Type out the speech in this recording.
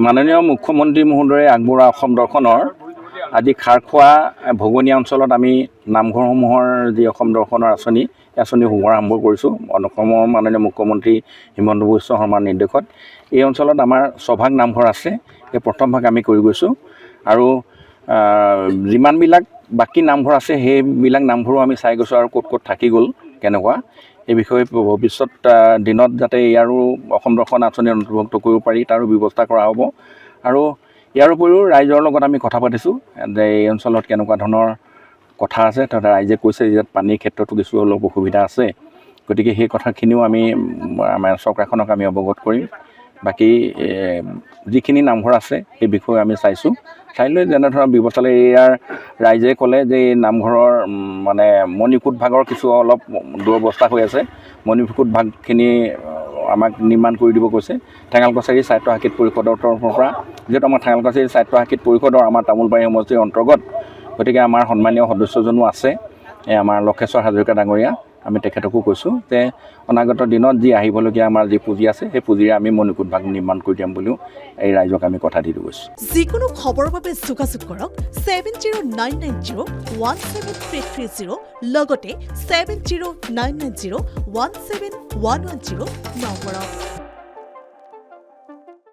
মাননীয় মুখ্যমন্ত্ৰী মহোদয়ে আগবঢ়োৱা অসম দৰ্শনৰ আজি খাৰখোৱা ভগনীয়া অঞ্চলত আমি নামঘৰসমূহৰ যি অসম দৰ্শনৰ আঁচনি এই আঁচনি শুভাৰম্ভ কৰিছোঁ অসমৰ মাননীয় মুখ্যমন্ত্ৰী হিমন্ত বিশ্ব শৰ্মাৰ নিৰ্দেশত। এই অঞ্চলত আমাৰ 6 ভাগ নামঘৰ আছে। এই প্ৰথম ভাগ আমি কৰি গৈছোঁ আৰু যিমানবিলাক বাকী নামঘৰ আছে সেইবিলাক নামঘৰো আমি চাই গৈছোঁ আৰু ক'ত ক'ত থাকি গ'ল কেনেকুৱা এই বিষয়ে ভৱিষ্যত দিনত যাতে ইয়াৰো অসম দৰ্শন আঁচনি অন্তৰ্ভুক্ত কৰিব পাৰি তাৰো ব্যৱস্থা কৰা হ'ব। আৰু ইয়াৰ উপৰিও ৰাইজৰ লগত আমি কথা পাতিছোঁ যে এই অঞ্চলত কেনেকুৱা ধৰণৰ কথা আছে, তাতে ৰাইজে কৈছে যে পানীৰ ক্ষেত্ৰতো কিছু অলপ অসুবিধা আছে, গতিকে সেই কথাখিনিও আমি আমাৰ চৰকাৰখনক আমি অৱগত কৰিম। বাকী যিখিনি নামঘৰ আছে সেই বিষয়ে আমি চাইছোঁ, চাই লৈ যেনেধৰণৰ ব্যৱস্থা লৈ ইয়াৰ ৰাইজে ক'লে যে এই নামঘৰৰ মানে মণিকূট ভাগৰ কিছু অলপ দুৰৱস্থা হৈ আছে, মণিকূট ভাগখিনি আমাক নিৰ্মাণ কৰি দিব কৈছে ঠেঙাল কছাৰী স্বায়ত্ত শাসিত পৰিষদৰ তৰফৰ পৰা। যিহেতু আমাৰ ঠেঙাল কছাৰী স্বায়ত্ত শাসিত পৰিষদৰ আমাৰ তামোলবাৰী সমষ্টিৰ অন্তৰ্গত, গতিকে আমাৰ সন্মানীয় সদস্যজনো আছে আমাৰ লক্ষেশ্বৰ হাজৰিকা ডাঙৰীয়া। আমি তেখেতকো কৈছোঁ যে অনাগত দিনত যি আহিবলগীয়া আমাৰ যি পুঁজি আছে সেই পুঁজিৰে আমি মণিকূট ভাগ নিৰ্মাণ কৰি দিম বুলিও এই ৰাইজক আমি কথা দি গৈছোঁ। যিকোনো খবৰৰ বাবে যোগাযোগ কৰক 7099017330 লগতে 7099017110 নম্বৰত।